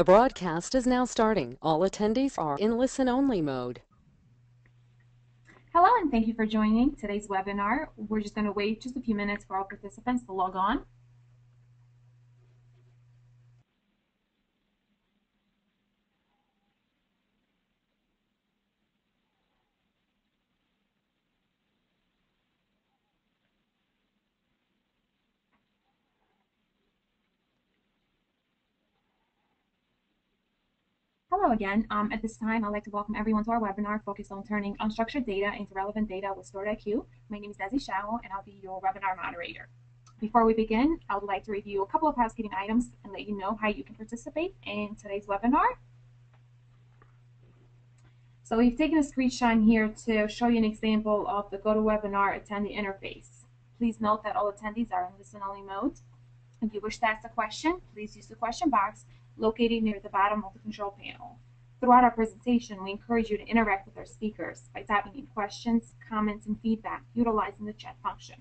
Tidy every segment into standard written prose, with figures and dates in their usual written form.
The broadcast is now starting. All attendees are in listen-only mode. Hello, and thank you for joining today's webinar. We're just going to wait just a few minutes for all participants to log on. Hello again. At this time, I'd like to welcome everyone to our webinar focused on turning unstructured data into relevant data with StoredIQ. My name is Desi Shao, and I'll be your webinar moderator. Before we begin, I would like to review a couple of housekeeping items and let you know how you can participate in today's webinar. So we've taken a screenshot here to show you an example of the GoToWebinar attendee interface. Please note that all attendees are in listen-only mode. If you wish to ask a question, please use the question box located near the bottom of the control panel. Throughout our presentation, we encourage you to interact with our speakers by typing in questions, comments, and feedback utilizing the chat function.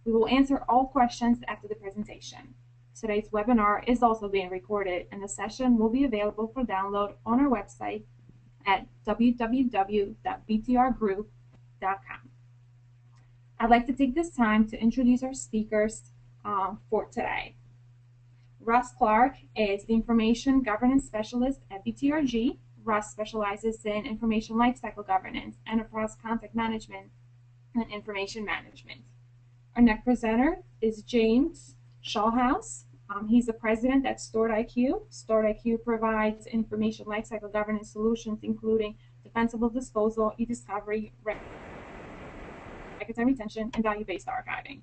We will answer all questions after the presentation. Today's webinar is also being recorded, and the session will be available for download on our website at www.btrgroup.com. I'd like to take this time to introduce our speakers for today. Russ Clark is the Information Governance Specialist at BTRG. Russ specializes in information lifecycle governance, enterprise contact management, and information management. Our next presenter is James Shallhouse. He's the president at StoredIQ. StoredIQ provides information lifecycle governance solutions, including defensible disposal, e-discovery, record time retention, and value-based archiving.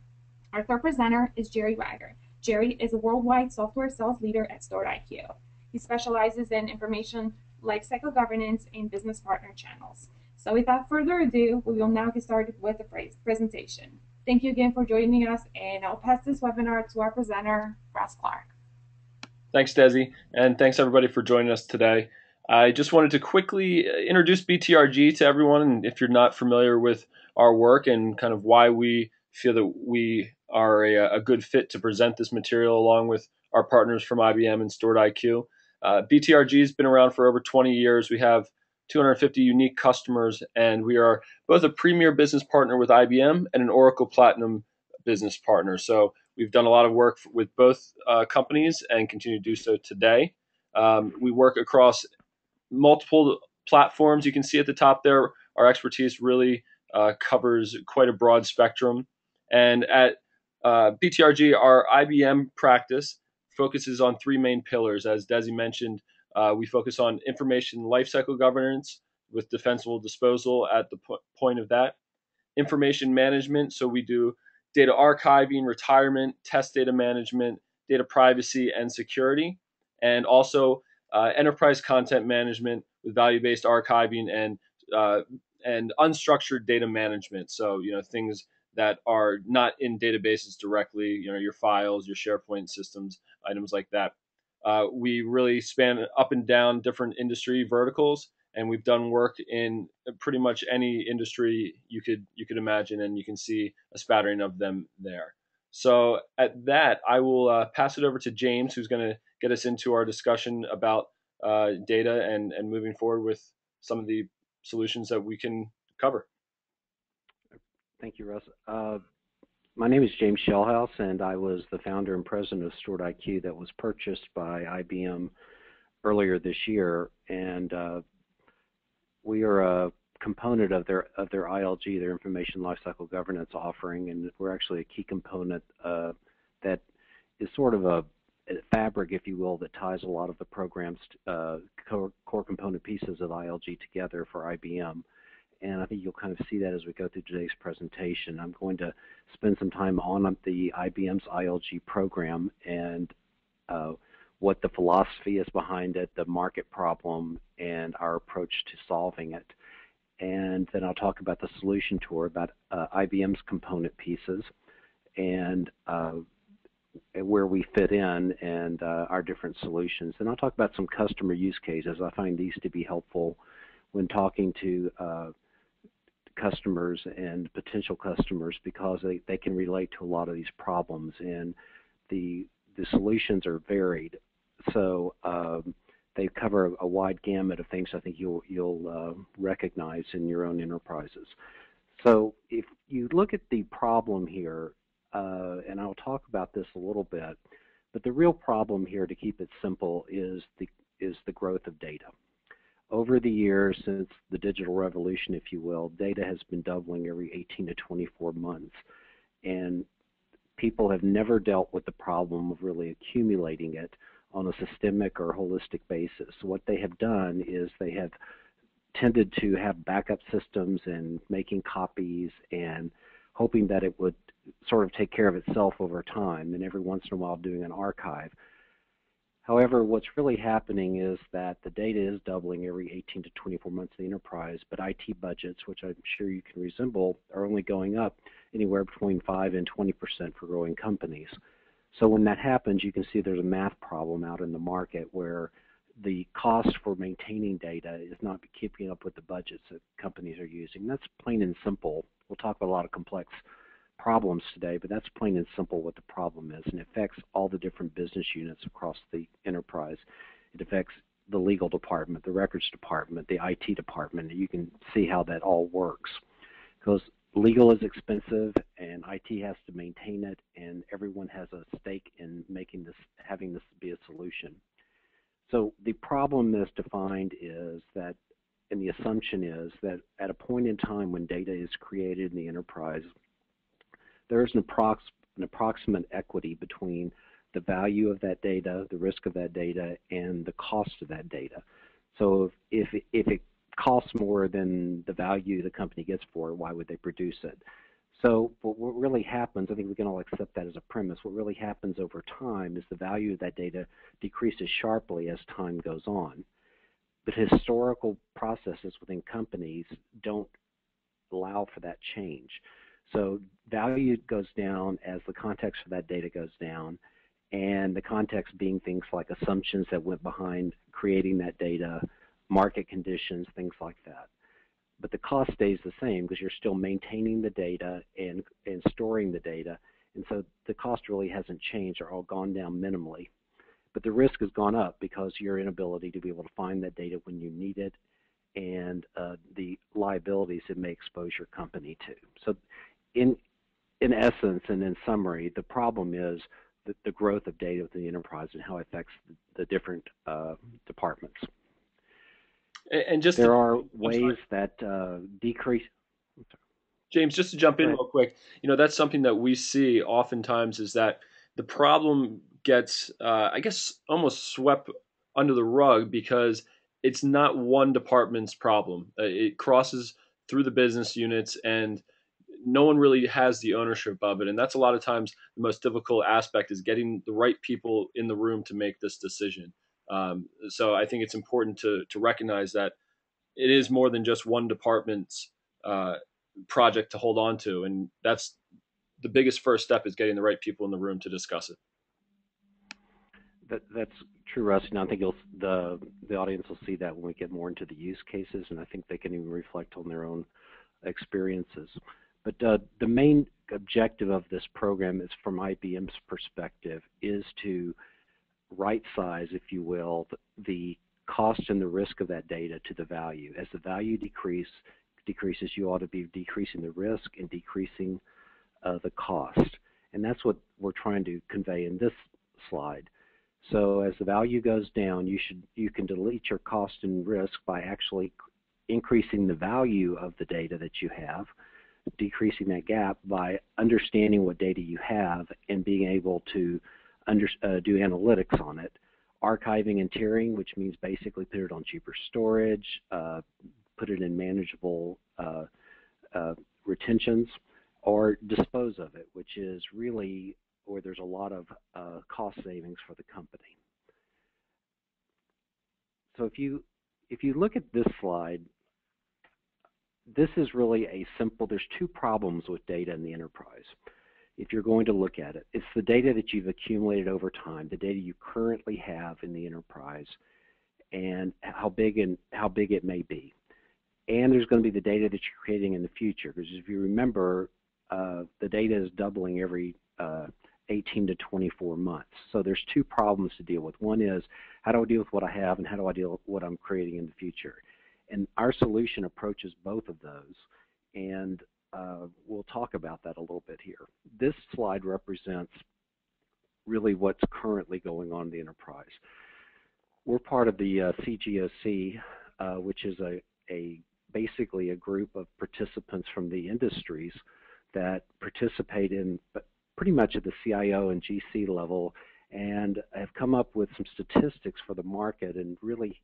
Our third presenter is Jerry Wagger. Jerry is a worldwide software sales leader at StoredIQ. He specializes in information lifecycle governance and business partner channels. So without further ado, we will now get started with the presentation. Thank you again for joining us, and I'll pass this webinar to our presenter, Russ Clark. Thanks, Desi, and thanks everybody for joining us today. I just wanted to quickly introduce BTRG to everyone, and if you're not familiar with our work and kind of why we feel that we are a good fit to present this material along with our partners from IBM and StoredIQ. BTRG has been around for over 20 years. We have 250 unique customers, and we are both a premier business partner with IBM and an Oracle Platinum business partner. So we've done a lot of work with both companies and continue to do so today. We work across multiple platforms. You can see at the top there, our expertise really covers quite a broad spectrum. And at BTRG, our IBM practice focuses on three main pillars. As Desi mentioned, we focus on information lifecycle governance with defensible disposal at the point of that. Information management, so we do data archiving, retirement, test data management, data privacy, and security. And also enterprise content management with value-based archiving and unstructured data management. So, things that are not in databases directly, your files, your SharePoint systems, items like that. We really span up and down different industry verticals, and we've done work in pretty much any industry you could imagine, and you can see a spattering of them there. So at that, I will pass it over to James, who's going to get us into our discussion about data and moving forward with some of the solutions that we can cover. Thank you, Russ. My name is James Shallhouse, and I was the founder and president of StoredIQ that was purchased by IBM earlier this year. And we are a component of their ILG, their Information Lifecycle Governance offering, and we're actually a key component that is sort of a fabric, if you will, that ties a lot of the program's core component pieces of ILG together for IBM. And I think you'll kind of see that as we go through today's presentation. I'm going to spend some time on the IBM's ILG program and what the philosophy is behind it, the market problem, and our approach to solving it. And then I'll talk about the solution tour, about IBM's component pieces, and where we fit in, and our different solutions. And I'll talk about some customer use cases. I find these to be helpful when talking to customers and potential customers, because they can relate to a lot of these problems, and the solutions are varied. So cover a wide gamut of things I think you'll recognize in your own enterprises. So if you look at the problem here, and I'll talk about this a little bit, but the real problem here, to keep it simple, is the growth of data. Over the years, since the digital revolution, if you will, data has been doubling every 18 to 24 months, and people have never dealt with the problem of really accumulating it on a systemic or holistic basis. So what they have done is they have tended to have backup systems and making copies and hoping that it would sort of take care of itself over time, and every once in a while doing an archive. However, what's really happening is that the data is doubling every 18 to 24 months in the enterprise, but IT budgets, which I'm sure you can resemble, are only going up anywhere between 5 and 20% for growing companies. So when that happens, you can see there's a math problem out in the market where the cost for maintaining data is not keeping up with the budgets that companies are using. That's plain and simple. We'll talk about a lot of complex problems today, but that's plain and simple what the problem is, and it affects all the different business units across the enterprise. It affects the legal department, the records department, the IT department, and you can see how that all works. Because legal is expensive and IT has to maintain it, and everyone has a stake in making this, having this be a solution. So the problem is defined is that, and the assumption is that at a point in time when data is created in the enterprise, there's an approximate equity between the value of that data, the risk of that data, and the cost of that data. So if it costs more than the value the company gets for it, why would they produce it? So what really happens, I think we can all accept that as a premise, what really happens over time is the value of that data decreases sharply as time goes on. But historical processes within companies don't allow for that change. So value goes down as the context for that data goes down, and the context being things like assumptions that went behind creating that data, market conditions, things like that. But the cost stays the same because you're still maintaining the data and storing the data, and so the cost really hasn't changed or all gone down minimally. But the risk has gone up because your inability to be able to find that data when you need it, and the liabilities it may expose your company to. So in essence and in summary, the problem is the growth of data within the enterprise and how it affects the different departments. And just there are ways that decrease. James, just to jump in real quick, that's something that we see oftentimes is that the problem gets, I guess, almost swept under the rug because it's not one department's problem. It crosses through the business units and no one really has the ownership of it. And that's a lot of times the most difficult aspect is getting the right people in the room to make this decision. So I think it's important to recognize that it is more than just one department's project to hold on to. And that's the biggest first step is getting the right people in the room to discuss it. That's true, Russ. And I think the audience will see that when we get more into the use cases, and I think they can even reflect on their own experiences. But the main objective of this program is, from IBM's perspective, is to right-size, if you will, the cost and the risk of that data to the value. As the value decreases, you ought to be decreasing the risk and decreasing the cost. And that's what we're trying to convey in this slide. So as the value goes down, you can delete your cost and risk by actually increasing the value of the data that you have, decreasing that gap by understanding what data you have and being able to do analytics on it, archiving and tiering, which means basically put it on cheaper storage, put it in manageable retentions, or dispose of it, which is really where there's a lot of cost savings for the company. So if you look at this slide, this is really a simple, there's two problems with data in the enterprise. If you're going to look at it, it's the data that you've accumulated over time, the data you currently have in the enterprise, and how big it may be. And there's going to be the data that you're creating in the future, because if you remember, the data is doubling every 18 to 24 months. So there's two problems to deal with. One is, how do I deal with what I have, and how do I deal with what I'm creating in the future? And our solution approaches both of those, and we'll talk about that a little bit here. This slide represents really what's currently going on in the enterprise. We're part of the CGOC, which is basically a group of participants from the industries that participate in pretty much at the CIO and GC level, and have come up with some statistics for the market and really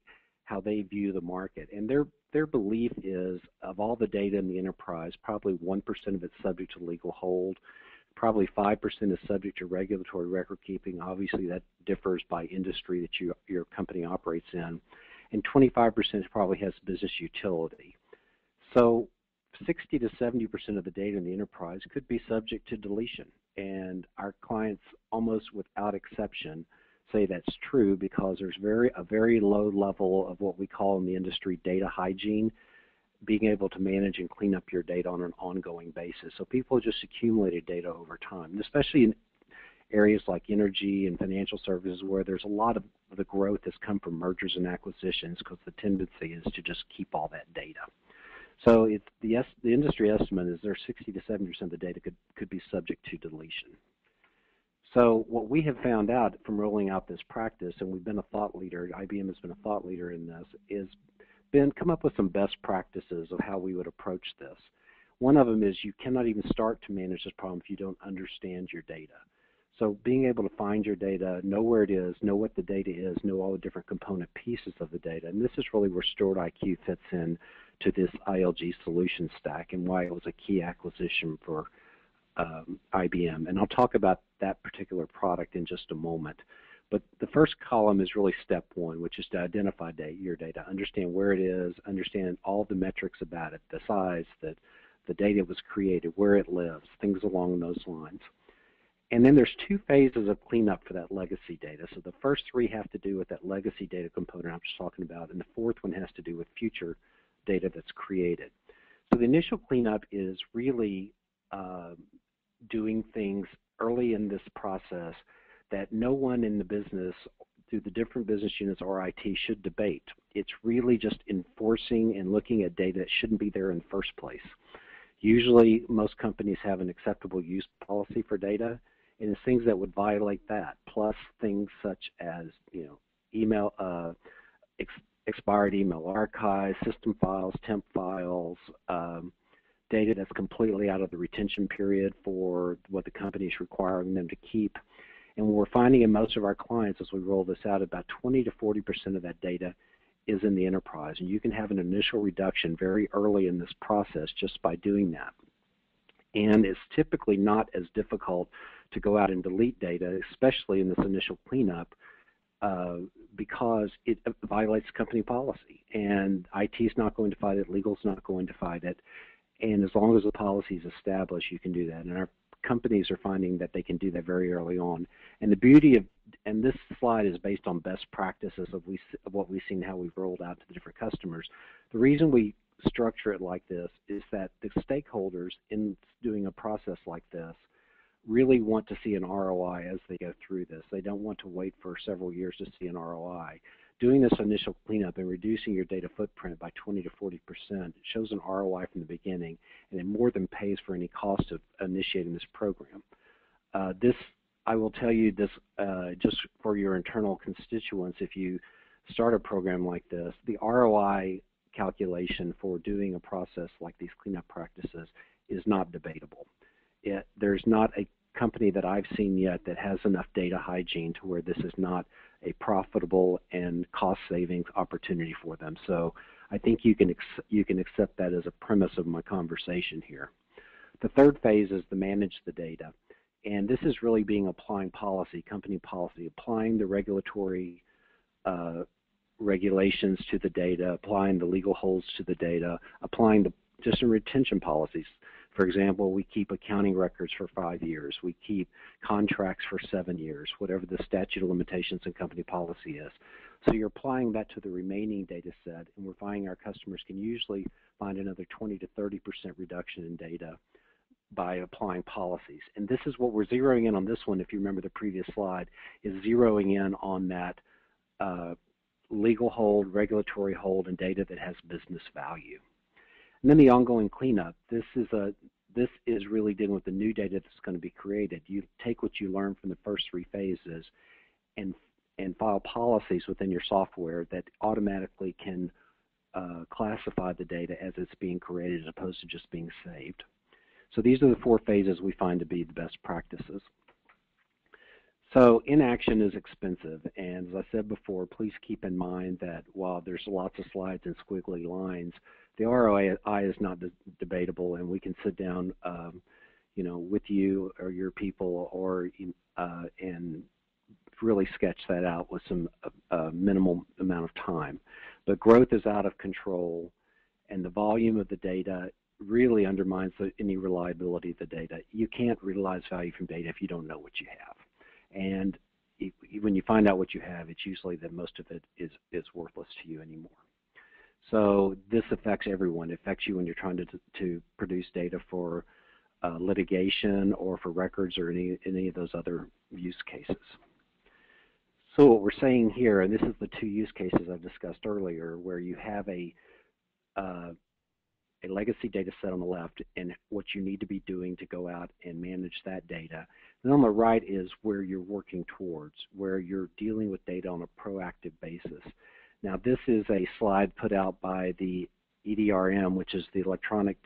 how they view the market. And their belief is, of all the data in the enterprise, probably 1% of it's subject to legal hold, probably 5% is subject to regulatory record keeping. Obviously, that differs by industry that your company operates in, and 25% probably has business utility. So 60 to 70% of the data in the enterprise could be subject to deletion, and our clients, almost without exception, say that's true because there's a very low level of what we call in the industry data hygiene, being able to manage and clean up your data on an ongoing basis. So people just accumulated data over time, and especially in areas like energy and financial services, where there's a lot of the growth has come from mergers and acquisitions, because the tendency is to just keep all that data. So the industry estimate is there's 60 to 70% of the data could be subject to deletion. So what we have found out from rolling out this practice, and we've been a thought leader, IBM has been a thought leader in this, is come up with some best practices of how we would approach this. One of them is you cannot even start to manage this problem if you don't understand your data. So being able to find your data, know where it is, know what the data is, know all the different component pieces of the data. And this is really where StoredIQ fits in to this ILG solution stack, and why it was a key acquisition for IBM. And I'll talk about that particular product in just a moment. But the first column is really step one, which is to identify your data, understand where it is, understand all the metrics about it, the size, the data was created, where it lives, things along those lines. And then there's two phases of cleanup for that legacy data. So the first three have to do with that legacy data component I'm just talking about, and the fourth one has to do with future data that's created. So the initial cleanup is really doing things early in this process that no one in the business, through the different business units or IT, should debate. It's really just enforcing and looking at data that shouldn't be there in the first place. Usually, most companies have an acceptable use policy for data, and it's things that would violate that, plus things such as, email, expired email archives, system files, temp files, data that's completely out of the retention period for what the company is requiring them to keep. And what we're finding in most of our clients as we roll this out, about 20 to 40% of that data is in the enterprise. And you can have an initial reduction very early in this process just by doing that. And it's typically not as difficult to go out and delete data, especially in this initial cleanup, because it violates company policy. And IT is not going to fight it, legal is not going to fight it. And as long as the policy is established, you can do that. And our companies are finding that they can do that very early on. And the beauty of, and this slide is based on best practices of what we've seen, how we've rolled out to the different customers. The reason we structure it like this is that the stakeholders in doing a process like this really want to see an ROI as they go through this. They don't want to wait for several years to see an ROI. Doing this initial cleanup and reducing your data footprint by 20 to 40% shows an ROI from the beginning, and it more than pays for any cost of initiating this program. I will tell you this, just for your internal constituents, if you start a program like this, the ROI calculation for doing a process like these cleanup practices is not debatable. There's not a company that I've seen yet that has enough data hygiene to where this is not a profitable and cost savings opportunity for them. So I think you can accept that as a premise of my conversation here. The third phase is to manage the data. And this is really applying policy, company policy, applying the regulatory regulations to the data, applying the legal holds to the data, applying just some retention policies. For example, we keep accounting records for 5 years. We keep contracts for 7 years, whatever the statute of limitations and company policy is. So you're applying that to the remaining data set, and we're finding our customers can usually find another 20 to 30% reduction in data by applying policies. And this is what we're zeroing in on this one, if you remember the previous slide, is zeroing in on that legal hold, regulatory hold, and data that has business value. And then the ongoing cleanup. This is really dealing with the new data that's going to be created. You take what you learned from the first three phases and file policies within your software that automatically can classify the data as it's being created as opposed to just being saved. So these are the four phases we find to be the best practices. So inaction is expensive, and as I said before, please keep in mind that while there's lots of slides and squiggly lines, the ROI is not debatable, and we can sit down, you know, with you or your people, or and really sketch that out with some minimal amount of time. But growth is out of control, and the volume of the data really undermines any reliability of the data. You can't realize value from data if you don't know what you have. And when you find out what you have, it's usually that most of it is worthless to you anymore. So this affects everyone. It affects you when you're trying to produce data for litigation or for records or any of those other use cases. So what we're saying here, and this is the two use cases I discussed earlier, where you have a legacy data set on the left and what you need to be doing to go out and manage that data. And on the right is where you're working towards, where you're dealing with data on a proactive basis. Now this is a slide put out by the EDRM, which is the Electronic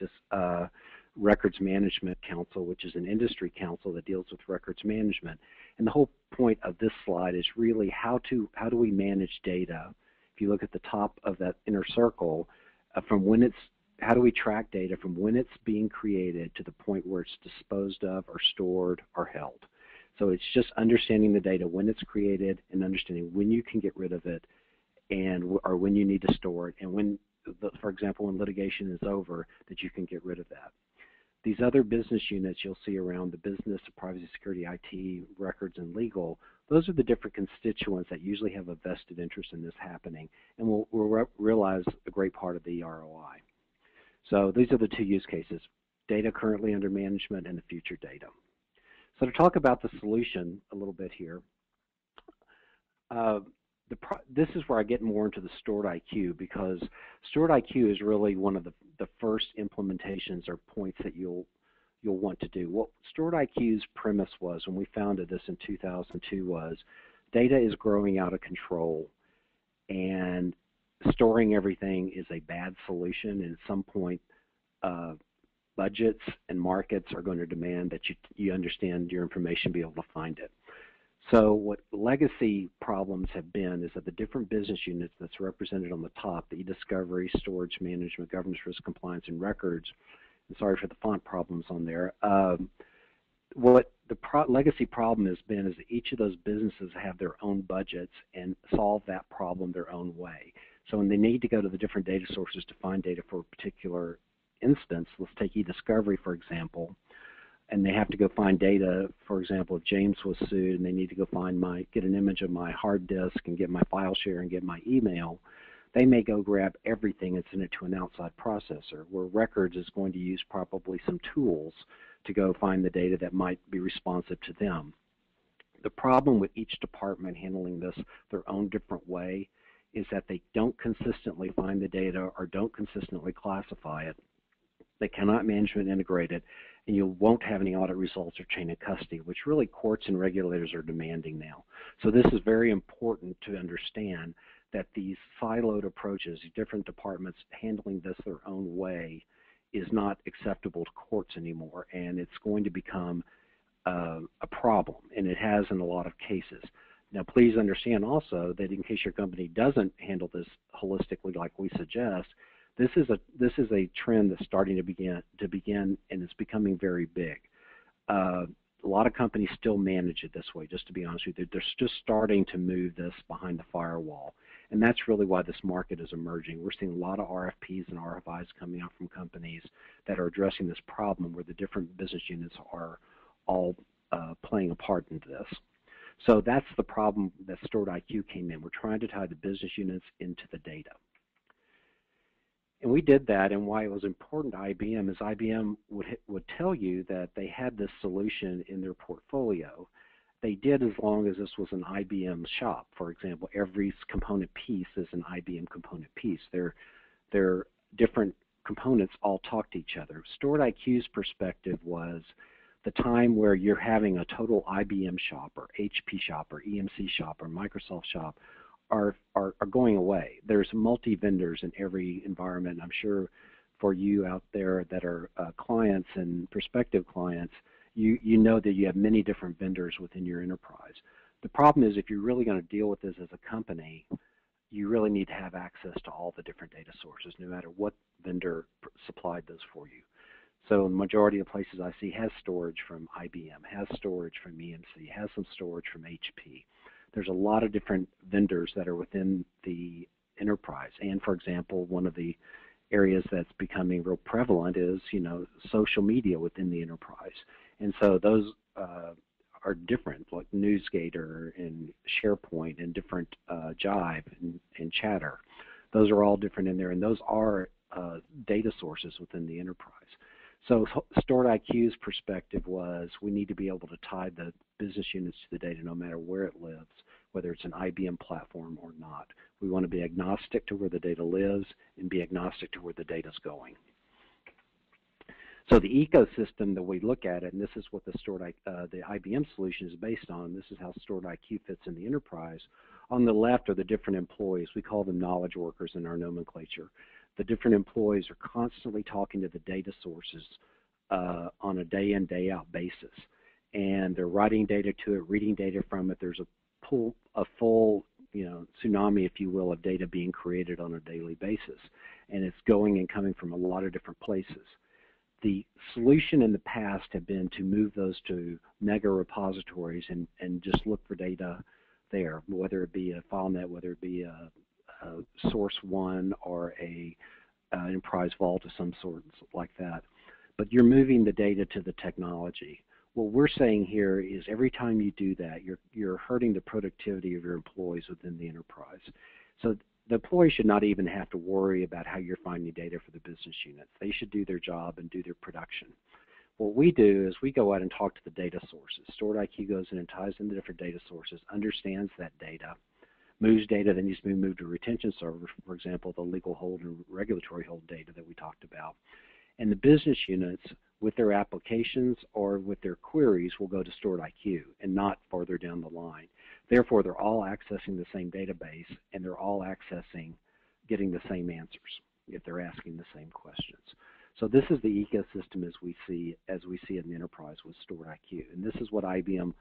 Records Management Council, which is an industry council that deals with records management. And the whole point of this slide is really how do we manage data. If you look at the top of that inner circle, how do we track data from when it's being created to the point where it's disposed of or stored or held. So it's just understanding the data when it's created and understanding when you can get rid of it or when you need to store it, and when, for example, when litigation is over, that you can get rid of that. These other business units you'll see around the business, privacy, security, IT, records, and legal, those are the different constituents that usually have a vested interest in this happening, and will realize a great part of the ROI. So these are the two use cases, data currently under management and the future data. So to talk about the solution a little bit here, this is where I get more into the StoredIQ, because StoredIQ is really one of the first implementations or points that you'll want to do. What StoredIQ's premise was when we founded this in 2002 was data is growing out of control, and storing everything is a bad solution, and at some point budgets and markets are going to demand that you understand your information, be able to find it. So what legacy problems have been is that the different business units that's represented on the top, the e-discovery, storage management, governance, risk, compliance, and records, and sorry for the font problems on there, what the legacy problem has been is that each of those businesses have their own budgets and solve that problem their own way. So when they need to go to the different data sources to find data for a particular instance, let's take e-discovery for example, and they have to go find data. For example, if James was sued and they need to go get an image of my hard disk and get my file share and get my email, they may go grab everything and send it to an outside processor, where records is going to use probably some tools to go find the data that might be responsive to them. The problem with each department handling this their own different way is that they don't consistently find the data or don't consistently classify it. They cannot manage and integrate it, and you won't have any audit results or chain of custody, which really courts and regulators are demanding now. So this is very important to understand, that these siloed approaches, different departments handling this their own way, is not acceptable to courts anymore, and it's going to become a problem, and it has in a lot of cases. Now, please understand also that in case your company doesn't handle this holistically like we suggest, this is a trend that's starting to begin, and it's becoming very big. A lot of companies still manage it this way, just to be honest with you. They're just starting to move this behind the firewall, and that's really why this market is emerging. We're seeing a lot of RFPs and RFIs coming out from companies that are addressing this problem, where the different business units are all playing a part into this. So that's the problem that StoredIQ came in. We're trying to tie the business units into the data. And we did that, and why it was important to IBM is IBM would tell you that they had this solution in their portfolio. They did as long as this was an IBM shop. For example, every component piece is an IBM component piece. Their different components all talk to each other. StoredIQ's perspective was the time where you're having a total IBM shop or HP shop or EMC shop or Microsoft shop are going away. There's multi-vendors in every environment. I'm sure for you out there that are clients and prospective clients, you know that you have many different vendors within your enterprise. The problem is if you're really going to deal with this as a company, you really need to have access to all the different data sources, no matter what vendor supplied those for you. So the majority of places I see has storage from IBM, has storage from EMC, has some storage from HP. There's a lot of different vendors that are within the enterprise. And for example, one of the areas that's becoming real prevalent is, social media within the enterprise. And so those are different, like NewsGator and SharePoint and different Jive and Chatter. Those are all different in there, and those are data sources within the enterprise. So StoredIQ's perspective was we need to be able to tie the business units to the data no matter where it lives, whether it's an IBM platform or not. We want to be agnostic to where the data lives and be agnostic to where the data is going. So the ecosystem that we look at it, and this is what the IBM solution is based on, this is how StoredIQ fits in the enterprise. On the left are the different employees. We call them knowledge workers in our nomenclature. The different employees are constantly talking to the data sources on a day in, day out basis. And they're writing data to it, reading data from it. There's a full tsunami, if you will, of data being created on a daily basis. And it's going and coming from a lot of different places. The solution in the past had been to move those to mega repositories and just look for data there, whether it be a FileNet, whether it be a Source One or a enterprise vault of some sort like that. But you're moving the data to the technology. What we're saying here is every time you do that, you're hurting the productivity of your employees within the enterprise. So the employees should not even have to worry about how you're finding data for the business units. They should do their job and do their production. What we do is we go out and talk to the data sources. StoredIQ goes in and ties in the different data sources, understands that data, moves data that needs to be moved to a retention server, for example, the legal hold and regulatory hold data that we talked about. And the business units, with their applications or with their queries, will go to StoredIQ and not farther down the line. Therefore, they're all accessing the same database, and they're all getting the same answers if they're asking the same questions. So this is the ecosystem as we see it in the enterprise with StoredIQ. And this is what IBM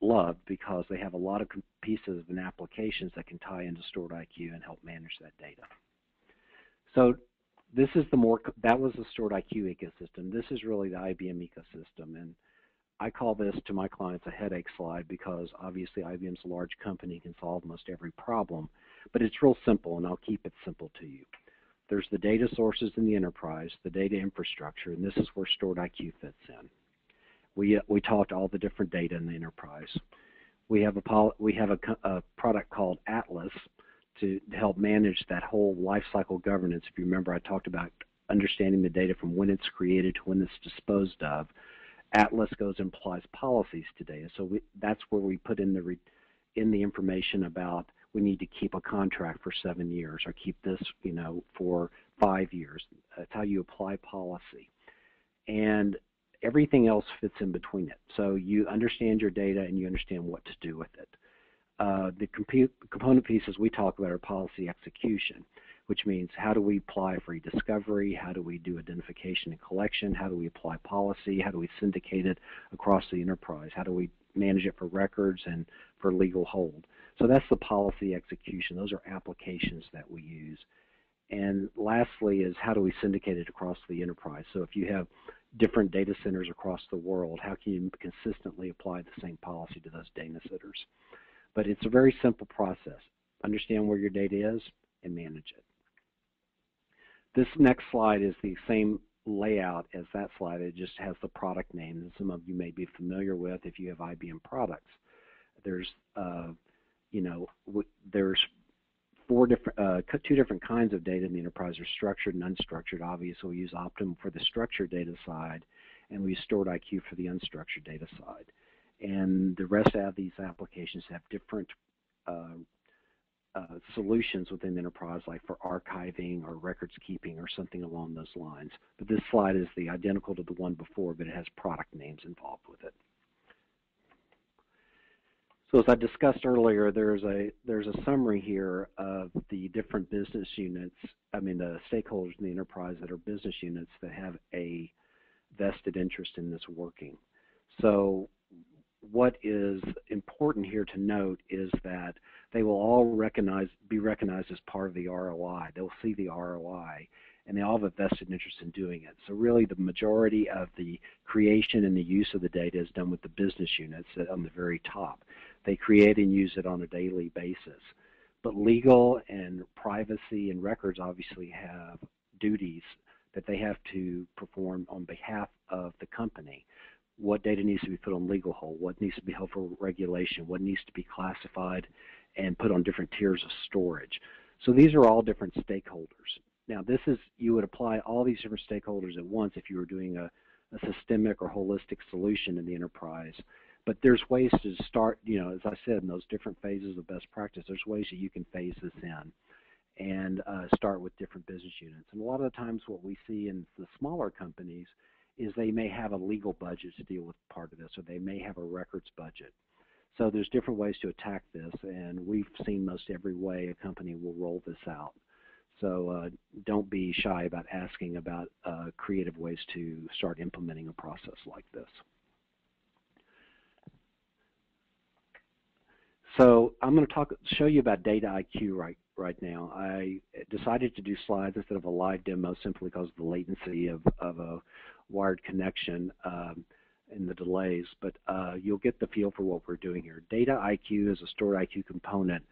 loved because they have a lot of pieces and applications that can tie into StoredIQ and help manage that data. So this is that was the StoredIQ ecosystem. This is really the IBM ecosystem. And I call this to my clients a headache slide because obviously IBM's a large company, can solve most every problem, but it's real simple, and I'll keep it simple to you. There's the data sources in the enterprise, the data infrastructure, and this is where StoredIQ fits in. We talk to all the different data in the enterprise. We have a product called Atlas to help manage that whole lifecycle governance. If you remember, I talked about understanding the data from when it's created to when it's disposed of. Atlas goes and applies policies to data. So that's where we put in the information about we need to keep a contract for 7 years or keep this, for 5 years. That's how you apply policy. And everything else fits in between it. So you understand your data and you understand what to do with it. The component pieces we talk about are policy execution, which means how do we apply for e-discovery, how do we do identification and collection, how do we apply policy, how do we syndicate it across the enterprise, how do we manage it for records and for legal hold. So that's the policy execution. Those are applications that we use. And lastly is how do we syndicate it across the enterprise. So if you have different data centers across the world, how can you consistently apply the same policy to those data centers? But it's a very simple process. Understand where your data is and manage it. This next slide is the same layout as that slide. It just has the product name that some of you may be familiar with if you have IBM products. There's, there's two different kinds of data in the enterprise are structured and unstructured. Obviously, we use Optimum for the structured data side, and we use StoredIQ for the unstructured data side. And the rest of these applications have different solutions within the enterprise, like for archiving or records keeping or something along those lines. But this slide is identical to the one before, but it has product names involved with it. So as I discussed earlier, there's a summary here of the different business units, the stakeholders in the enterprise that are business units that have a vested interest in this working. So what is important here to note is that they will all be recognized as part of the ROI. They'll see the ROI, and they all have a vested interest in doing it. So really the majority of the creation and the use of the data is done with the business units on the very top. They create and use it on a daily basis. But legal and privacy and records obviously have duties that they have to perform on behalf of the company. What data needs to be put on legal hold, what needs to be held for regulation, what needs to be classified and put on different tiers of storage. So these are all different stakeholders. Now you would apply all these different stakeholders at once if you were doing a systemic or holistic solution in the enterprise. But there's ways to start, as I said, in those different phases of best practice, there's ways that you can phase this in and start with different business units. And a lot of the times what we see in the smaller companies is they may have a legal budget to deal with part of this, or they may have a records budget. So there's different ways to attack this, and we've seen most every way a company will roll this out. So don't be shy about asking about creative ways to start implementing a process like this. So I'm going to show you about StoredIQ right now. I decided to do slides instead of a live demo simply because of the latency of a wired connection and the delays, but you'll get the feel for what we're doing here. StoredIQ is a StoredIQ component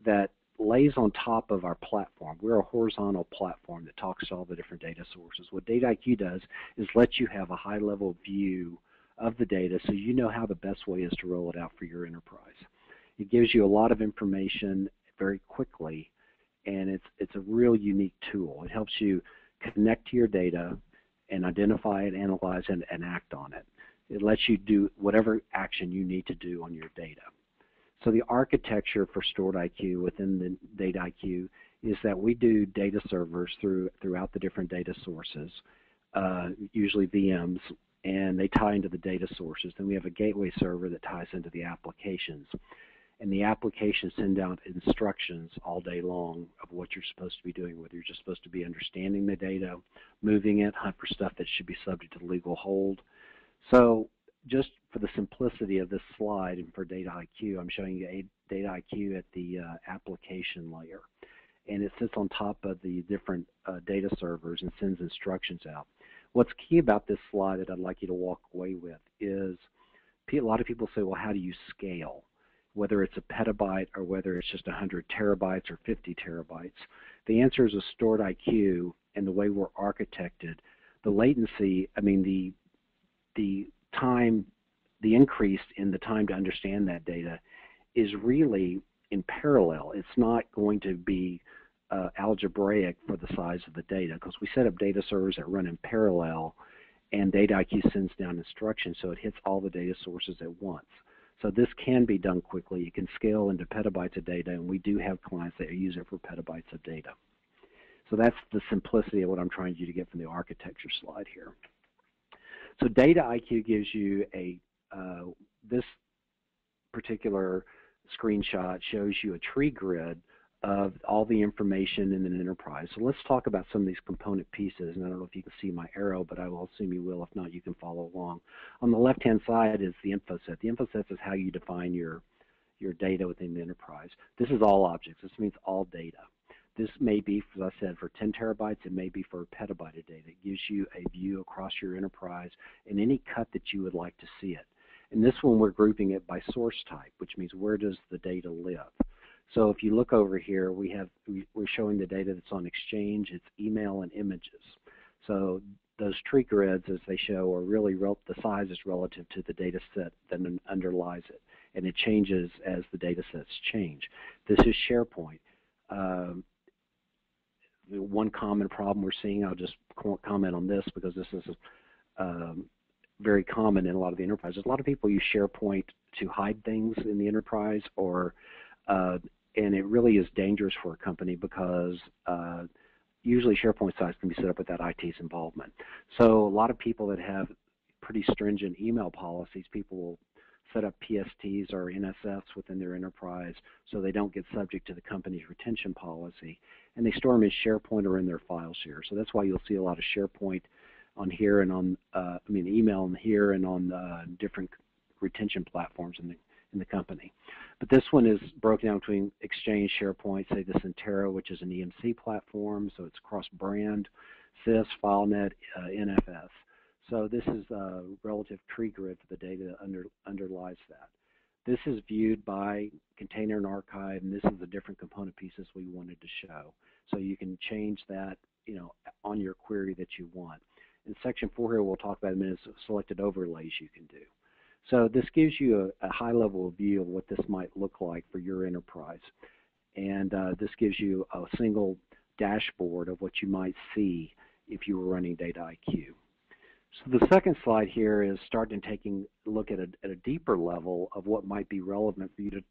that lays on top of our platform. We're a horizontal platform that talks to all the different data sources. What StoredIQ does is let you have a high-level view of the data so you know how the best way is to roll it out for your enterprise. It gives you a lot of information very quickly, and it's a real unique tool. It helps you connect to your data and identify it, analyze it, and act on it. It lets you do whatever action you need to do on your data. So the architecture for StoredIQ within the StoredIQ is that we do data servers throughout the different data sources, usually VMs, and they tie into the data sources. Then we have a gateway server that ties into the applications. And the applications send out instructions all day long of what you're supposed to be doing, whether you're just supposed to be understanding the data, moving it, hunt for stuff that should be subject to legal hold. So just for the simplicity of this slide and for StoredIQ, I'm showing you StoredIQ at the application layer. And it sits on top of the different data servers and sends instructions out. What's key about this slide that I'd like you to walk away with is a lot of people say, well, how do you scale? Whether it's a petabyte or whether it's just 100 terabytes or 50 terabytes. The answer is a StoredIQ, and the way we're architected, the latency, the time, the increase in the time to understand that data is really in parallel. It's not going to be algebraic for the size of the data, because we set up data servers that run in parallel, and StoredIQ sends down instructions so it hits all the data sources at once. So this can be done quickly. You can scale into petabytes of data, and we do have clients that use it for petabytes of data. So that's the simplicity of what I'm trying you to get from the architecture slide here. So StoredIQ gives you this particular screenshot shows you a tree grid of all the information in an enterprise. So let's talk about some of these component pieces, and I don't know if you can see my arrow, but I will assume you will. If not, you can follow along. On the left-hand side is the info set. The info set is how you define your data within the enterprise. This is all objects. This means all data. This may be, as I said, for 10 terabytes. It may be for a petabyte of data. It gives you a view across your enterprise and any cut that you would like to see it. In this one, we're grouping it by source type, which means where does the data live. So if you look over here, we're showing the data that's on Exchange. It's email and images. So those tree grids, as they show, are really the size is relative to the data set that underlies it, and it changes as the data sets change. This is SharePoint. one common problem we're seeing, I'll just comment on this because this is very common in a lot of the enterprises. A lot of people use SharePoint to hide things in the enterprise, or and it really is dangerous for a company because usually SharePoint sites can be set up without IT's involvement. So a lot of people that have pretty stringent email policies, people will set up PSTs or NSFs within their enterprise so they don't get subject to the company's retention policy, and they store them in SharePoint or in their file share. So that's why you'll see a lot of SharePoint on here and on, email on here and on different retention platforms in the company. But this one is broken down between Exchange, SharePoint, say the Centera, which is an EMC platform, so it's cross-brand, SIS, FileNet, NFS. So this is a relative tree grid for the data that underlies that. This is viewed by container and archive, and this is the different component pieces we wanted to show. So you can change that, on your query that you want. In section 4 here, we'll talk about in a minute, selected overlays you can do. So this gives you a high-level view of what this might look like for your enterprise. And this gives you a single dashboard of what you might see if you were running StoredIQ. So the second slide here is starting taking a look at a deeper level of what might be relevant for you to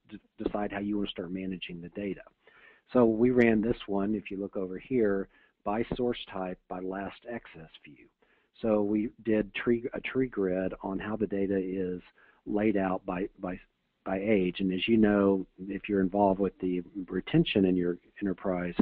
decide how you want to start managing the data. So we ran this one, if you look over here, by source type by last access view. So we did a tree grid on how the data is laid out by age. And as you know, if you're involved with the retention in your enterprise,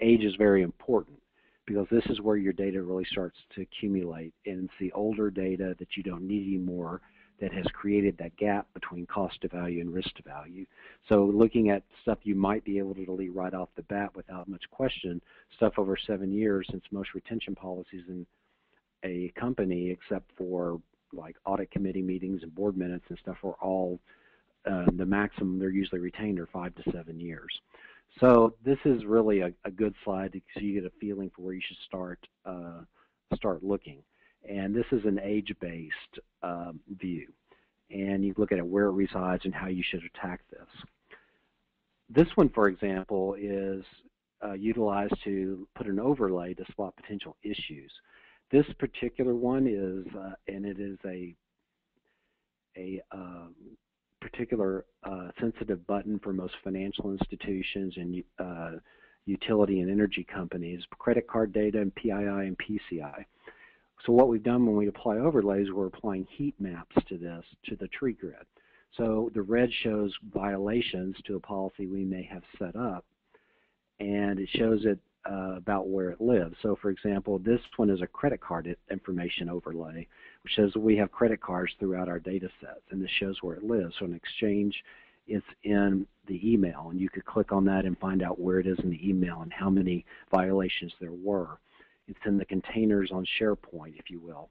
age is very important, because this is where your data really starts to accumulate, and it's the older data that you don't need anymore that has created that gap between cost to value and risk to value. So looking at stuff you might be able to delete right off the bat without much question, stuff over 7 years, since most retention policies in a company, except for like audit committee meetings and board minutes and stuff, are all the maximum they're usually retained are 5 to 7 years. So this is really a good slide so you get a feeling for where you should start looking. And this is an age-based view, and you look at it where it resides and how you should attack this. This one, for example, is utilized to put an overlay to spot potential issues. This particular one is, and it is a particular sensitive button for most financial institutions and utility and energy companies, credit card data and PII and PCI. So what we've done when we apply overlays, we're applying heat maps to this, to the tree grid. So the red shows violations to a policy we may have set up, and it shows it about where it lives. So for example, this one is a credit card information overlay, which shows that we have credit cards throughout our data sets, and this shows where it lives. So in Exchange, it's in the email, and you could click on that and find out where it is in the email and how many violations there were. It's in the containers on SharePoint, if you will.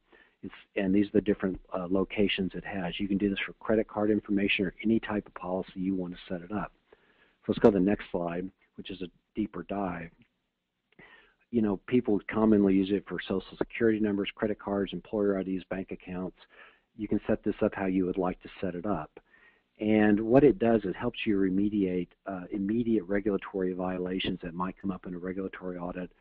And these are the different locations it has. You can do this for credit card information or any type of policy you want to set it up. So let's go to the next slide, which is a deeper dive. People commonly use it for social security numbers, credit cards, employer IDs, bank accounts. You can set this up how you would like to set it up. And what it does is it helps you remediate immediate regulatory violations that might come up in a regulatory audit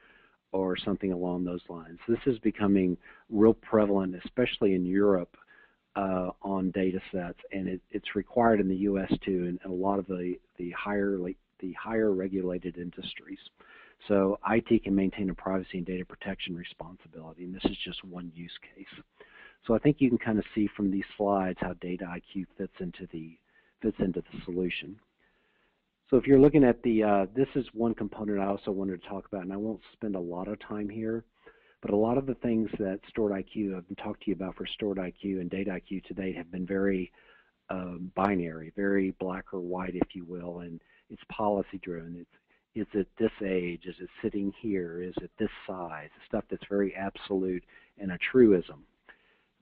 or something along those lines. This is becoming real prevalent, especially in Europe, on data sets, and it's required in the U.S. too, in a lot of the higher regulated industries. So IT can maintain a privacy and data protection responsibility, and this is just one use case. So I think you can kind of see from these slides how StoredIQ fits into the solution. So if you're looking at this is one component I also wanted to talk about, and I won't spend a lot of time here, but a lot of the things that StoredIQ, I've been talking to you about for StoredIQ and StoredIQ to date, have been very binary, very black or white, if you will, and it's policy driven. Is it this age? Is it sitting here? Is it this size? Stuff that's very absolute and a truism.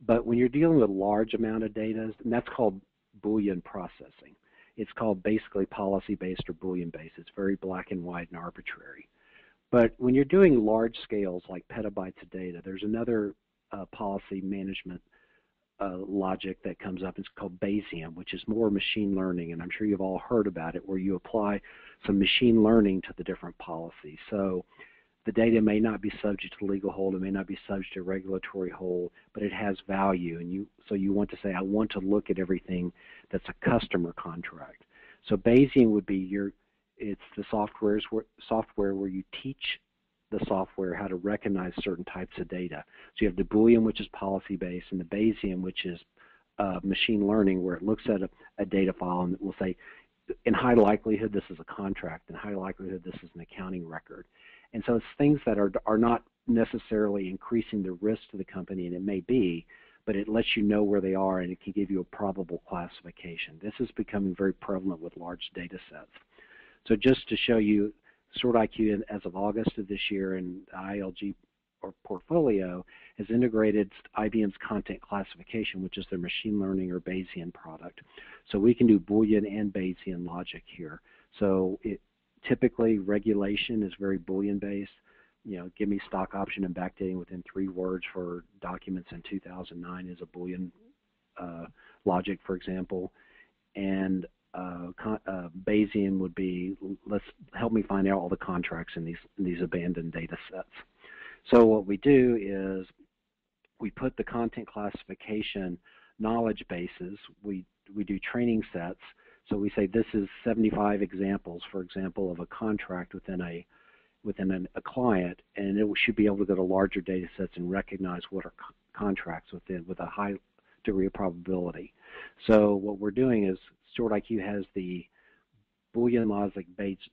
But when you're dealing with a large amount of data, and that's called Boolean processing. It's called basically policy-based or Boolean-based. It's very black and white and arbitrary. But when you're doing large scales like petabytes of data, there's another policy management logic that comes up. It's called Bayesian, which is more machine learning, and I'm sure you've all heard about it, where you apply some machine learning to the different policies. So the data may not be subject to legal hold, it may not be subject to regulatory hold, but it has value, and so you want to say, I want to look at everything that's a customer contract. So Bayesian would be it's the software where you teach the software how to recognize certain types of data. So you have the Boolean, which is policy-based, and the Bayesian, which is machine learning, where it looks at a data file and it will say, in high likelihood, this is a contract. In high likelihood, this is an accounting record. And so it's things that are not necessarily increasing the risk to the company, and it may be, but it lets you know where they are, and it can give you a probable classification. This is becoming very prevalent with large data sets. So just to show you, StoredIQ, as of August of this year, and ILG or portfolio has integrated IBM's content classification, which is their machine learning or Bayesian product. So we can do Boolean and Bayesian logic here. So typically regulation is very Boolean based. You know, give me stock option and backdating within 3 words for documents in 2009 is a Boolean logic, for example. And Bayesian would be, let's help me find out all the contracts in these abandoned data sets. So what we do is we put the content classification knowledge bases, we do training sets. So we say this is 75 examples, for example, of a contract within a client, and it should be able to go to larger data sets and recognize what are contracts with a high degree of probability. So what we're doing is StoredIQ has the Boolean logic based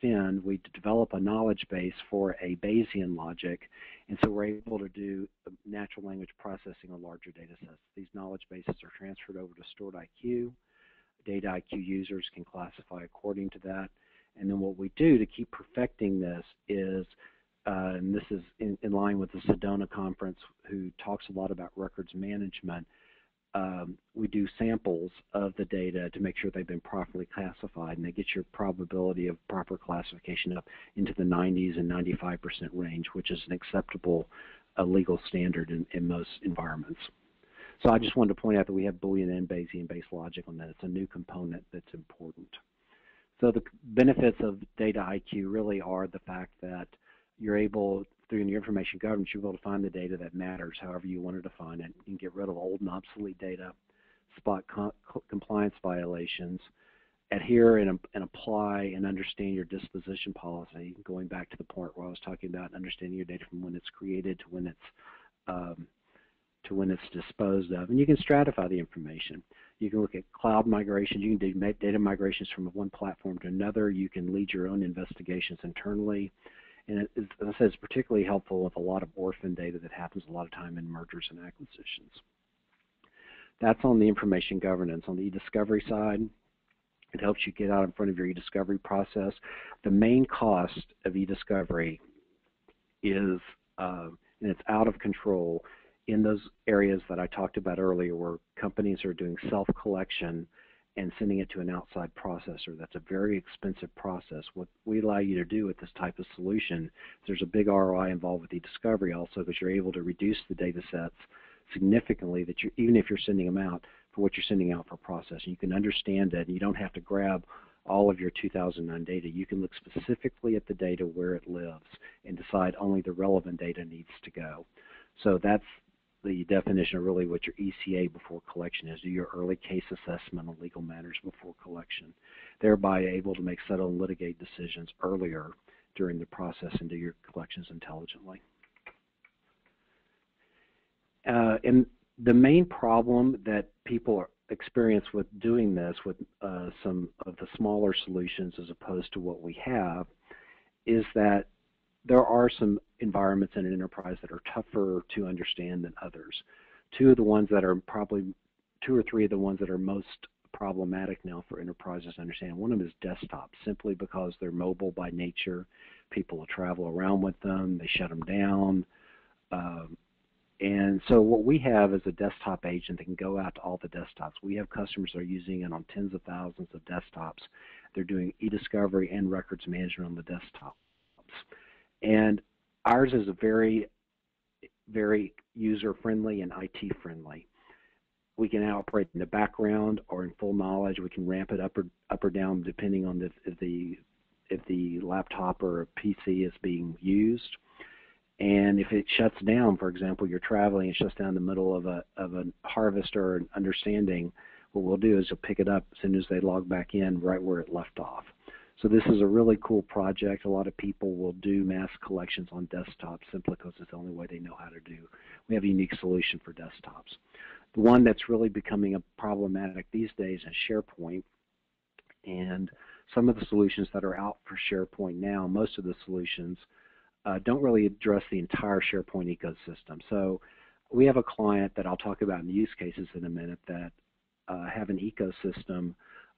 in. We develop a knowledge base for a Bayesian logic, and so we're able to do natural language processing on larger data sets. These knowledge bases are transferred over to StoredIQ. DataIQ users can classify according to that. And then what we do to keep perfecting this is, and this is in line with the Sedona conference, who talks a lot about records management, we do samples of the data to make sure they've been properly classified, and they get your probability of proper classification up into the 90s and 95% range, which is an acceptable legal standard in most environments. So I just wanted to point out that we have Boolean and Bayesian-based logic on that. It's a new component that's important. So the benefits of DataIQ really are the fact that you're able, through your information governance, you're able to find the data that matters however you want to define it. You can get rid of old and obsolete data, spot compliance violations, adhere and apply and understand your disposition policy, going back to the point where I was talking about understanding your data from when it's created to when it's disposed of. And you can stratify the information. You can look at cloud migrations. You can do data migrations from one platform to another. You can lead your own investigations internally. And as I said, it's particularly helpful with a lot of orphan data that happens a lot of time in mergers and acquisitions. That's on the information governance. On the e-discovery side, it helps you get out in front of your e-discovery process. The main cost of e-discovery is, and it's out of control, in those areas that I talked about earlier where companies are doing self-collection and sending it to an outside processor. That's a very expensive process. What we allow you to do with this type of solution, there's a big ROI involved with e-discovery also, because you're able to reduce the data sets significantly, that even if you're sending them out, for what you're sending out for processing. You can understand it, and you don't have to grab all of your 2009 data. You can look specifically at the data where it lives and decide only the relevant data needs to go. So that's the definition of really what your ECA before collection is. Do your early case assessment on legal matters before collection, thereby able to make settle and litigate decisions earlier during the process and do your collections intelligently. And the main problem that people experience with doing this with some of the smaller solutions as opposed to what we have is that there are some environments in an enterprise that are tougher to understand than others. Two or three of the ones that are most problematic now for enterprises to understand. One of them is desktop, simply because they're mobile by nature. People will travel around with them, they shut them down. And so what we have is a desktop agent that can go out to all the desktops. We have customers that are using it on tens of thousands of desktops. They're doing e-discovery and records management on the desktops. And ours is a very, very user-friendly and IT-friendly. we can operate in the background or in full knowledge. We can ramp it up or down depending on if the laptop or a PC is being used. And if it shuts down, for example, you're traveling, it shuts down in the middle of a harvest or an understanding, what we'll do is you'll pick it up as soon as they log back in right where it left off. So this is a really cool project. A lot of people will do mass collections on desktops simply because it's the only way they know how to do. We have a unique solution for desktops. The one that's really becoming a problematic these days is SharePoint. And some of the solutions that are out for SharePoint now, most of the solutions, don't really address the entire SharePoint ecosystem. So we have a client that I'll talk about in the use cases in a minute that have an ecosystem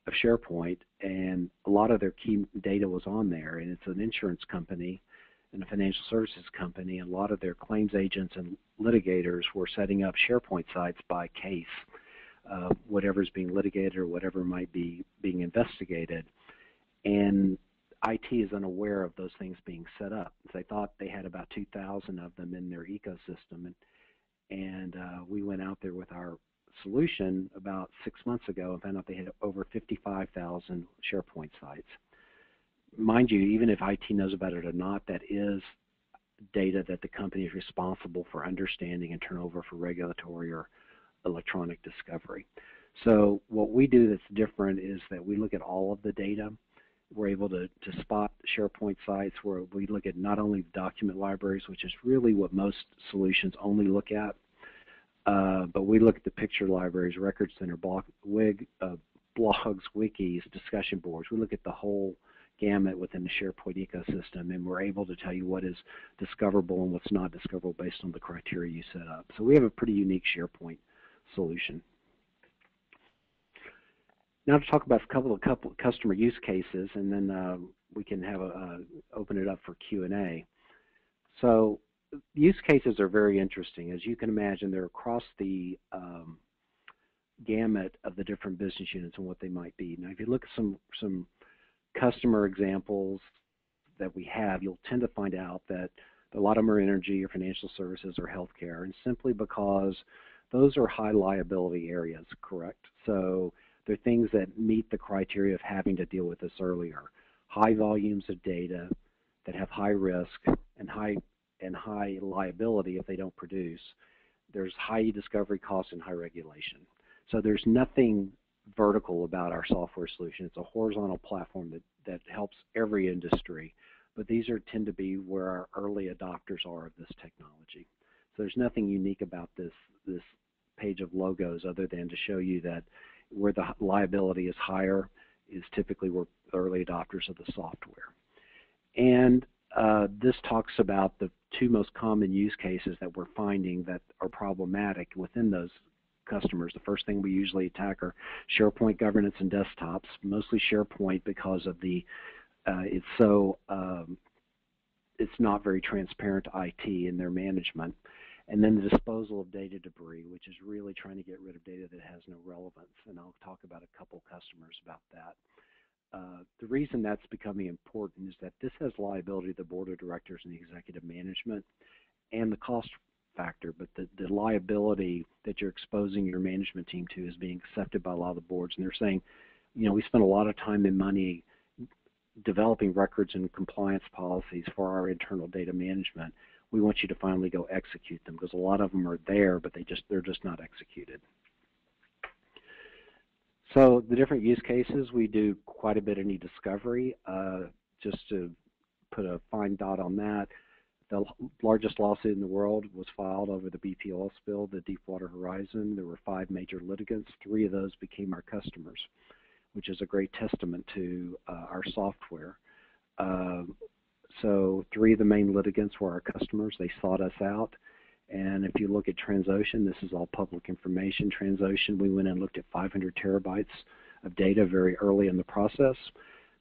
of SharePoint, and a lot of their key data was on there, and it's an insurance company and a financial services company, and a lot of their claims agents and litigators were setting up SharePoint sites by case, whatever's being litigated or whatever might be being investigated. And IT is unaware of those things being set up. They thought they had about 2,000 of them in their ecosystem, and we went out there with our solution about 6 months ago and found out they had over 55,000 SharePoint sites. Mind you, even if IT knows about it or not, that is data that the company is responsible for understanding and turn over for regulatory or electronic discovery. So what we do that's different is that we look at all of the data. We're able to spot SharePoint sites where we look at not only document libraries, which is really what most solutions only look at, but we look at the picture libraries, record center, blogs, wikis, discussion boards. We look at the whole gamut within the SharePoint ecosystem, and we're able to tell you what is discoverable and what's not discoverable based on the criteria you set up. So we have a pretty unique SharePoint solution. Now to talk about a couple of customer use cases, and then we can have open it up for Q&A. So use cases are very interesting. As you can imagine, they're across the gamut of the different business units and what they might be. Now, if you look at some customer examples that we have, you'll tend to find out that a lot of them are energy or financial services or healthcare, and simply because those are high liability areas, correct? So they're things that meet the criteria of having to deal with this earlier. High volumes of data that have high risk and high liability if they don't produce. There's high discovery costs and high regulation. So there's nothing vertical about our software solution. It's a horizontal platform that helps every industry, but these tend to be where our early adopters are of this technology. So there's nothing unique about this page of logos other than to show you that where the liability is higher is typically where early adopters of the software. And this talks about the two most common use cases that we're finding that are problematic within those customers. The first thing we usually attack are SharePoint governance and desktops, mostly SharePoint because of the it's not very transparent to IT in their management. And then the disposal of data debris, which is really trying to get rid of data that has no relevance. And I'll talk about a couple customers about that. The reason that's becoming important is that this has liability to the board of directors and the executive management and the cost factor, but the liability that you're exposing your management team to is being accepted by a lot of the boards. And they're saying, you know, we spend a lot of time and money developing records and compliance policies for our internal data management. We want you to finally go execute them because a lot of them are there, but they're just not executed. So the different use cases, we do quite a bit of e-discovery. Just to put a fine dot on that, the largest lawsuit in the world was filed over the BP oil spill, the Deepwater Horizon. There were 5 major litigants. 3 of those became our customers, which is a great testament to our software. So 3 of the main litigants were our customers. They sought us out. And if you look at Transocean, this is all public information. Transocean, we went and looked at 500 terabytes of data very early in the process.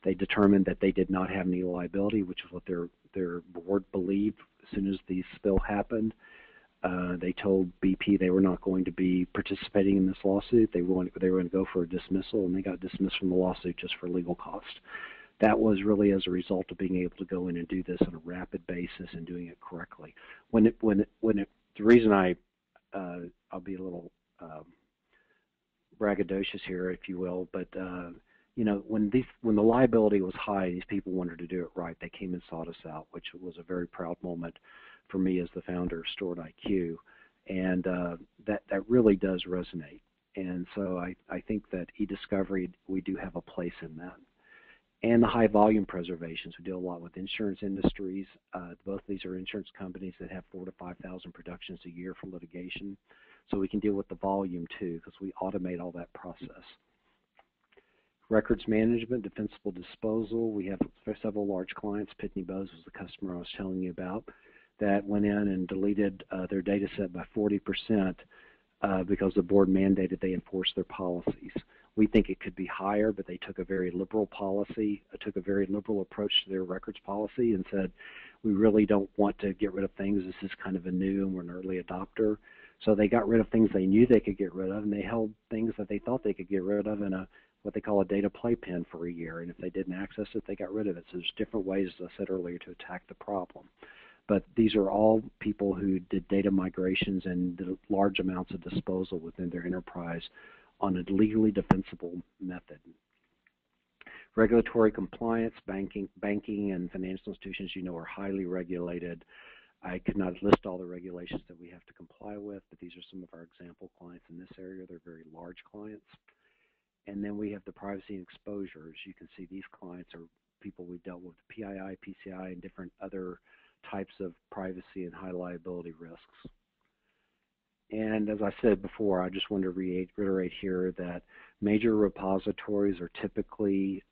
They determined that they did not have any liability, which is what their board believed as soon as the spill happened. They told BP they were not going to be participating in this lawsuit. They were going to go for a dismissal, and they got dismissed from the lawsuit just for legal cost. That was really as a result of being able to go in and do this on a rapid basis and doing it correctly. The reason I'll be a little braggadocious here, if you will, but you know, when the liability was high, these people wanted to do it right. They came and sought us out, which was a very proud moment for me as the founder of StoredIQ, and that really does resonate. And so I think that e-discovery, we do have a place in that. And the high volume preservations. We deal a lot with insurance industries. Both of these are insurance companies that have 4,000 to 5,000 productions a year for litigation. So we can deal with the volume too, because we automate all that process. Records management, defensible disposal. We have several large clients. Pitney Bowes was the customer I was telling you about, that went in and deleted their data set by 40% because the board mandated they enforce their policies. We think it could be higher, but they took a very liberal policy, took a very liberal approach to their records policy and said, we really don't want to get rid of things. This is kind of a new, and we're an early adopter. So they got rid of things they knew they could get rid of, and they held things that they thought they could get rid of in what they call a data playpen for a year. And if they didn't access it, they got rid of it. So there's different ways, as I said earlier, to attack the problem. But these are all people who did data migrations and did large amounts of disposal within their enterprise on a legally defensible method. Regulatory compliance, banking and financial institutions, you know, are highly regulated. I could not list all the regulations that we have to comply with, but these are some of our example clients in this area. They're very large clients. And then we have the privacy and exposures. You can see these clients are people we've dealt with, PII, PCI, and different other types of privacy and high liability risks. And as I said before, I just want to reiterate here that major repositories are typically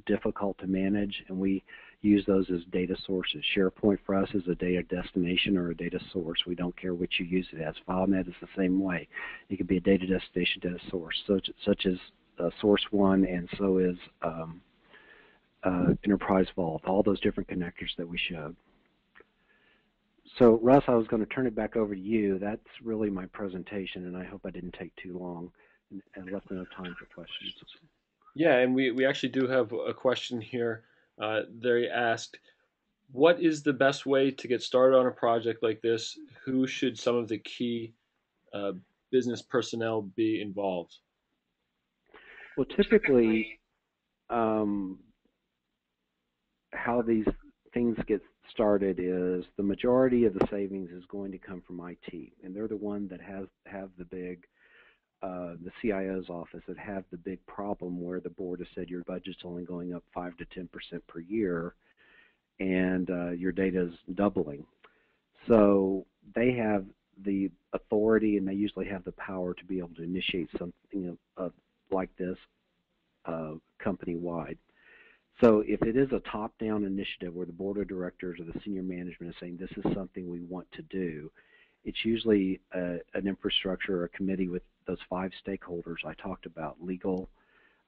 difficult to manage, and we use those as data sources. SharePoint for us is a data destination or a data source. We don't care which you use it as. FileNet is the same way. It could be a data destination, data source, such as Source One, and so is Enterprise Vault, all those different connectors that we showed. So Russ, I was going to turn it back over to you. That's really my presentation, and I hope I didn't take too long and left enough time for questions. Yeah, and we actually do have a question here. They asked, what is the best way to get started on a project like this? Who should some of the key business personnel be involved? Well, typically, how these things get started is the majority of the savings is going to come from IT, and they're the one that have the big, the CIO's office that have the big problem where the board has said your budget's only going up 5 to 10% per year, and your data is doubling. So they have the authority, and they usually have the power to be able to initiate something like this company-wide. So if it is a top-down initiative where the board of directors or the senior management is saying this is something we want to do, it's usually an infrastructure or a committee with those 5 stakeholders I talked about: legal,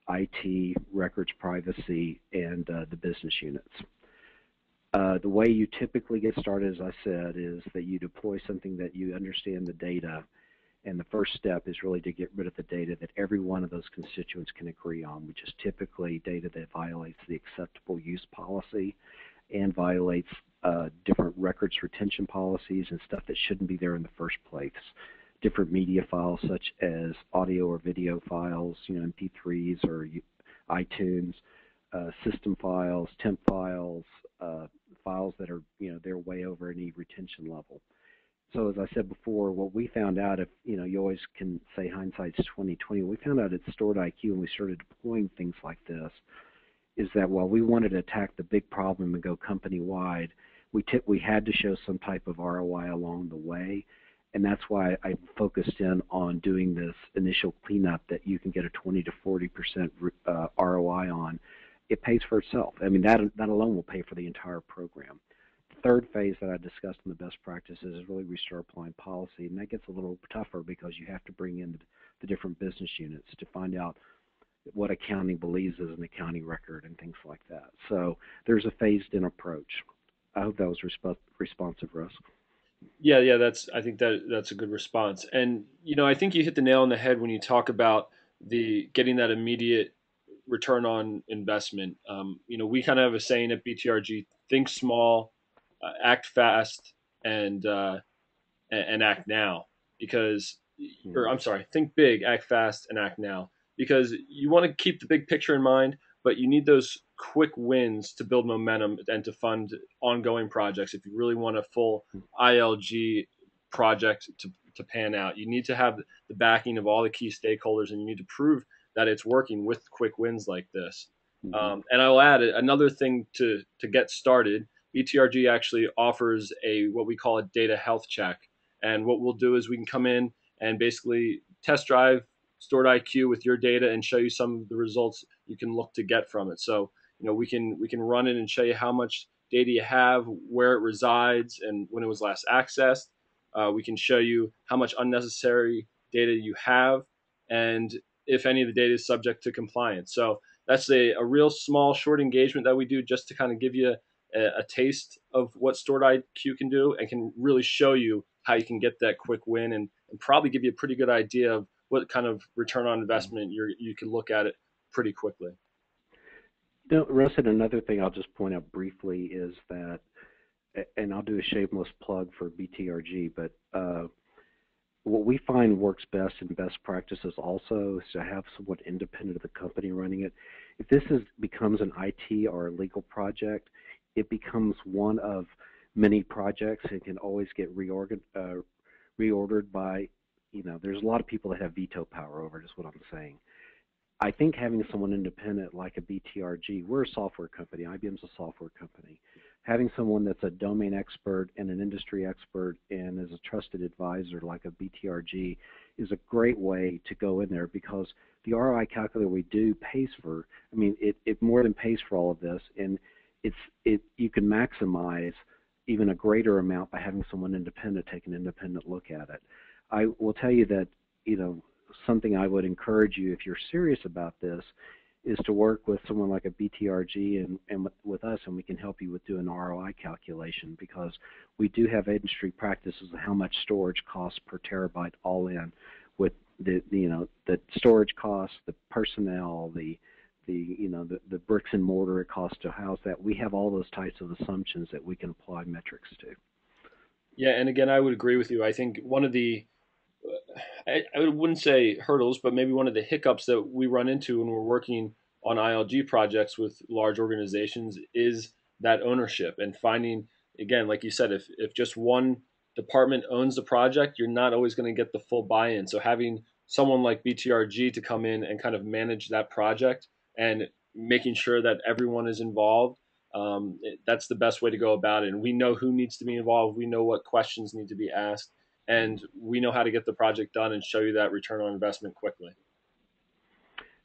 IT, records privacy, and the business units. The way you typically get started, as I said, is that you deploy something that you understand the data, and the first step is really to get rid of the data that every one of those constituents can agree on, which is typically data that violates the acceptable use policy and violates different records retention policies and stuff that shouldn't be there in the first place. Different media files such as audio or video files, you know, MP3s or iTunes, system files, temp files, files that are, you know, they're way over any retention level. So as I said before, what we found out, if you know, you always can say hindsight's 20/20. We found out at StoredIQ when we started deploying things like this, is that while we wanted to attack the big problem and go company-wide, we had to show some type of ROI along the way, and that's why I focused in on doing this initial cleanup that you can get a 20 to 40% ROI on. It pays for itself. I mean, that alone will pay for the entire program. The third phase that I discussed in the best practices is really we start applying policy, and that gets a little tougher because you have to bring in the different business units to find out what accounting believes is an accounting record and things like that. So there's a phased-in approach. I hope that was responsive, Russ. Yeah, I think that's a good response. And you know, I think you hit the nail on the head when you talk about getting that immediate return on investment. You know, we kind of have a saying at BTRG: think small, act fast, and act now. Because or I'm sorry, think big, act fast, and act now. Because you want to keep the big picture in mind, but you need those quick wins to build momentum and to fund ongoing projects. If you really want a full ILG project to pan out, you need to have the backing of all the key stakeholders, and you need to prove that it's working with quick wins like this. And I will add another thing to get started. BTRG actually offers a what we call a data health check. And what we'll do is we can come in and basically test drive StoredIQ with your data and show you some of the results you can look to get from it. So, we can run it and show you how much data you have, where it resides, and when it was last accessed. We can show you how much unnecessary data you have, and if any of the data is subject to compliance. So that's a real small, short engagement that we do just to kind of give you a taste of what StoredIQ can do, and can really show you how you can get that quick win, and probably give you a pretty good idea of what kind of return on investment you can look at it pretty quickly. No, Russ, and another thing I'll just point out briefly is that, and I'll do a shameless plug for BTRG, but what we find works best in best practices also is to have someone independent of the company running it. If this becomes an IT or a legal project, it becomes one of many projects and can always get reordered by, there's a lot of people that have veto power over it, is what I'm saying. I think having someone independent like a BTRG, we're a software company, IBM's a software company. Having someone that's a domain expert and an industry expert and is a trusted advisor like a BTRG is a great way to go in there, because the ROI calculator we do pays for, it more than pays for all of this, and you can maximize even a greater amount by having someone independent take an independent look at it. I will tell you that, something I would encourage you, if you're serious about this, is to work with someone like a BTRG and with us, and we can help you with doing ROI calculation, because we do have industry practices of how much storage costs per terabyte all in, with the storage costs, the personnel, the bricks and mortar it costs to house that. We have all those types of assumptions that we can apply metrics to. Yeah, and again, I would agree with you. I think one of the I wouldn't say hurdles, but maybe one of the hiccups that we run into when we're working on ILG projects with large organizations is that ownership, and finding, again, like you said, if just one department owns the project, you're not always going to get the full buy-in. So having someone like BTRG to come in and kind of manage that project and making sure that everyone is involved, that's the best way to go about it. And we know who needs to be involved. We know what questions need to be asked, and we know how to get the project done and show you that return on investment quickly.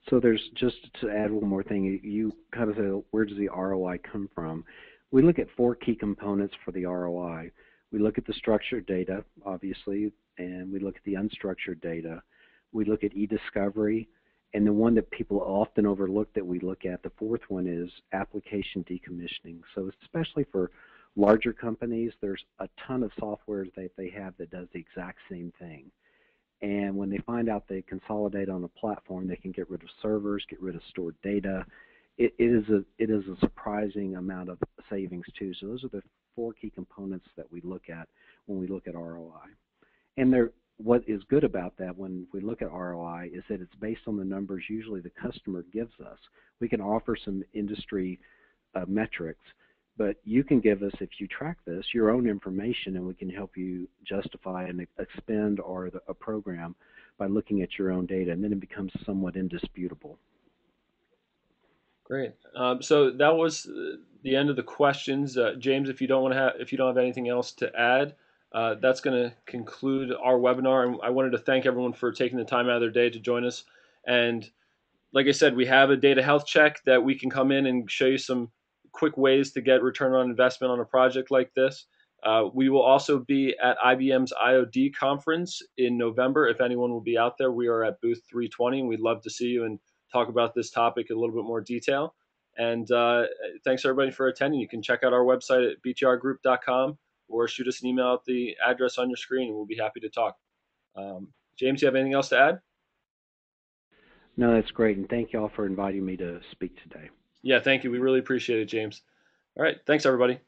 So there's, just to add one more thing, you kind of say, where does the ROI come from? We look at 4 key components for the ROI. We look at the structured data, obviously, and we look at the unstructured data. We look at e-discovery, and the one that people often overlook that we look at, the 4th one, is application decommissioning. So especially for larger companies, there's a ton of software that they have that does the exact same thing. And when they find out they consolidate on a platform, they can get rid of servers, get rid of stored data. It is a surprising amount of savings too. So those are the 4 key components that we look at when we look at ROI. And what is good about that when we look at ROI is that it's based on the numbers usually the customer gives us. We can offer some industry metrics, but you can give us, if you track this, your own information, and we can help you justify an expend or a program by looking at your own data, and then it becomes somewhat indisputable. Great. So that was the end of the questions. James, if you don't have anything else to add, that's going to conclude our webinar. And I wanted to thank everyone for taking the time out of their day to join us. And like I said, we have a data health check that we can come in and show you some quick ways to get return on investment on a project like this. We will also be at IBM's IOD conference in November. If anyone will be out there, we are at booth 320, and we'd love to see you and talk about this topic in a little bit more detail. And thanks everybody for attending. You can check out our website at btrgroup.com or shoot us an email at the address on your screen, and we'll be happy to talk. James, you have anything else to add? No, that's great, and thank you all for inviting me to speak today. Yeah, thank you. We really appreciate it, James. All right, thanks everybody.